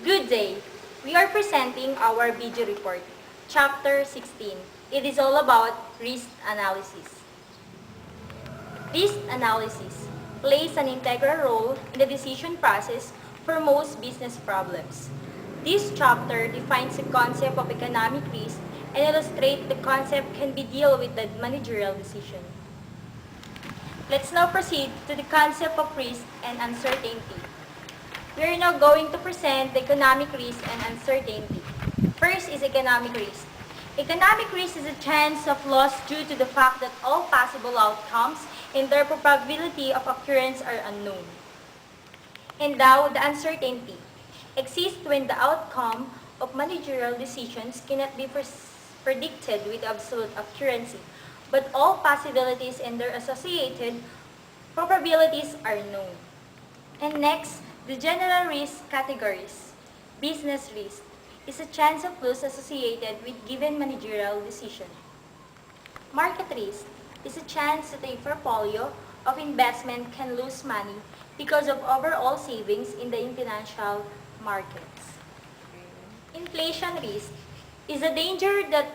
Good day. We are presenting our video report, Chapter 16. It is all about risk analysis. Risk analysis plays an integral role in the decision process for most business problems. This chapter defines the concept of economic risk and illustrates the concept can be dealt with the managerial decision. Let's now proceed to the concept of risk and uncertainty. We are now going to present the economic risk and uncertainty. First is economic risk. Economic risk is a chance of loss due to the fact that all possible outcomes and their probability of occurrence are unknown. And now, the uncertainty exists when the outcome of managerial decisions cannot be predicted with absolute accuracy, but all possibilities and their associated probabilities are known. And next, the general risk categories. Business risk is a chance of loss associated with given managerial decision. Market risk is a chance that a portfolio of investment can lose money because of overall savings in the financial markets. Inflation risk is a danger that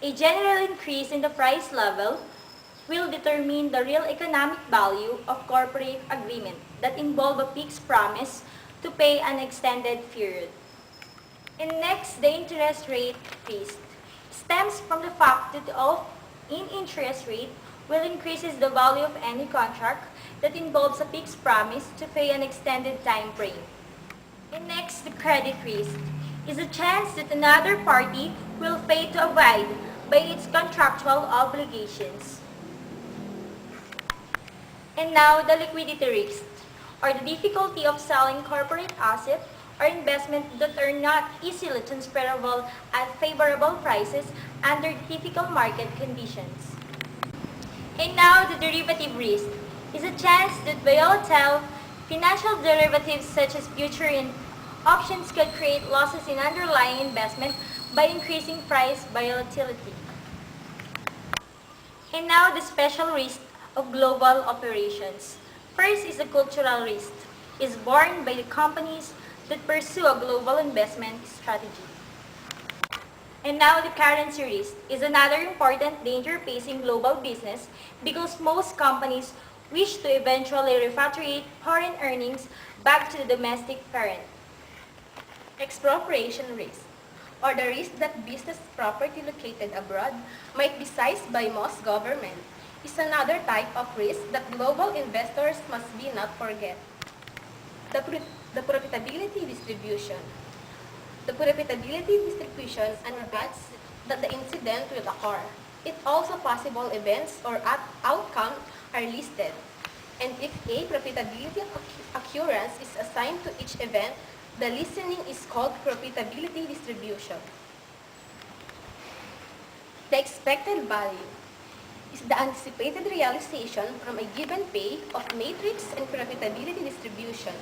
a general increase in the price level will determine the real economic value of corporate agreement that involve a fixed promise to pay an extended period. And next, the interest rate risk stems from the fact that in interest rate will increases the value of any contract that involves a fixed promise to pay an extended time frame. And next, the credit risk is a chance that another party will fail to abide by its contractual obligations. And now, the liquidity risk, or the difficulty of selling corporate assets or investment that are not easily transferable at favorable prices under typical market conditions. And now, the derivative risk is a chance that volatile financial derivatives such as future and options could create losses in underlying investment by increasing price volatility. And now, the special risk of global operations. First is the cultural risk, is borne by the companies that pursue a global investment strategy. And now the currency risk is another important danger facing global business because most companies wish to eventually repatriate foreign earnings back to the domestic parent. Expropriation risk, or the risk that business property located abroad might be seized by most government, is another type of risk that global investors must be not forget. The profitability distribution. The profitability distribution admits that the incident will occur. It also possible events or outcomes are listed. And if a profitability occurrence is assigned to each event, the listening is called profitability distribution. The expected value is the anticipated realization from a given pay of matrix and profitability distribution.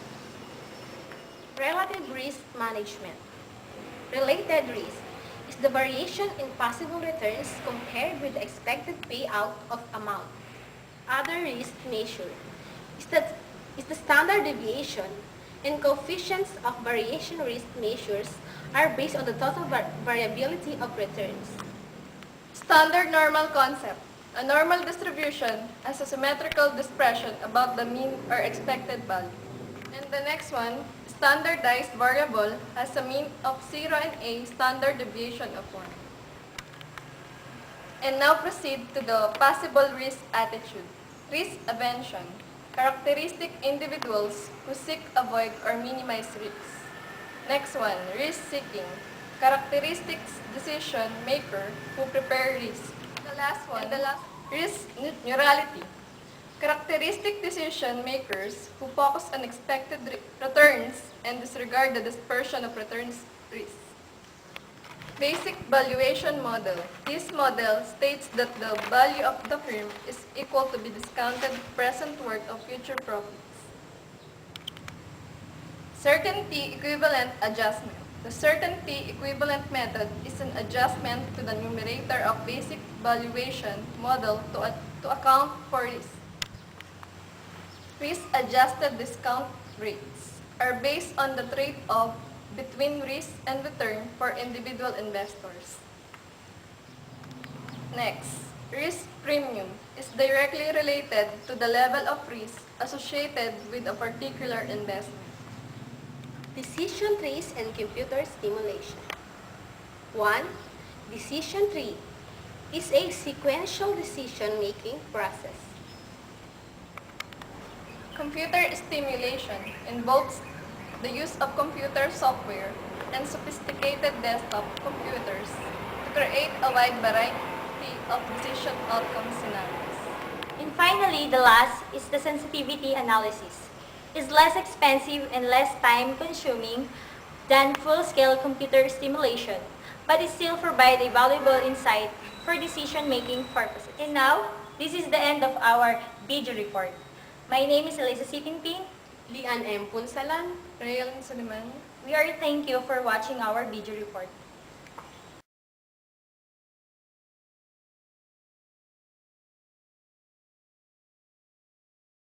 Relative risk management. Related risk is the variation in possible returns compared with the expected payout of amount. Other risk measure is the standard deviation, and coefficients of variation risk measures are based on the total variability of returns. Standard normal concept. A normal distribution has a symmetrical dispersion above the mean or expected value. And the next one, standardized variable has a mean of 0 and a standard deviation of 1. And now proceed to the possible risk attitude. Risk aversion. Characteristic individuals who seek avoid or minimize risks. Next one, risk seeking. Characteristics decision maker who prepare risk. The last one, risk neutrality. Characteristic decision makers who focus on expected returns and disregard the dispersion of returns risk. Basic valuation model. This model states that the value of the firm is equal to the discounted present worth of future profits. Certainty equivalent adjustment. The certainty equivalent method is an adjustment to the numerator of basic valuation model to account for risk. Risk-adjusted discount rates are based on the trade-off between risk and return for individual investors. Next, risk premium is directly related to the level of risk associated with a particular investment. Decision trees and computer stimulation. 1. Decision tree is a sequential decision-making process. Computer stimulation involves the use of computer software and sophisticated desktop computers to create a wide variety of decision outcome scenarios. And finally, the last is the sensitivity analysis. It's less expensive and less time-consuming than full-scale computer stimulation, but it still provides a valuable insight for decision-making purposes. And now, this is the end of our video report. My name is Elisa Sitingping. Lian M. Punsalan. Raylene Suliman. We are thank you for watching our video report.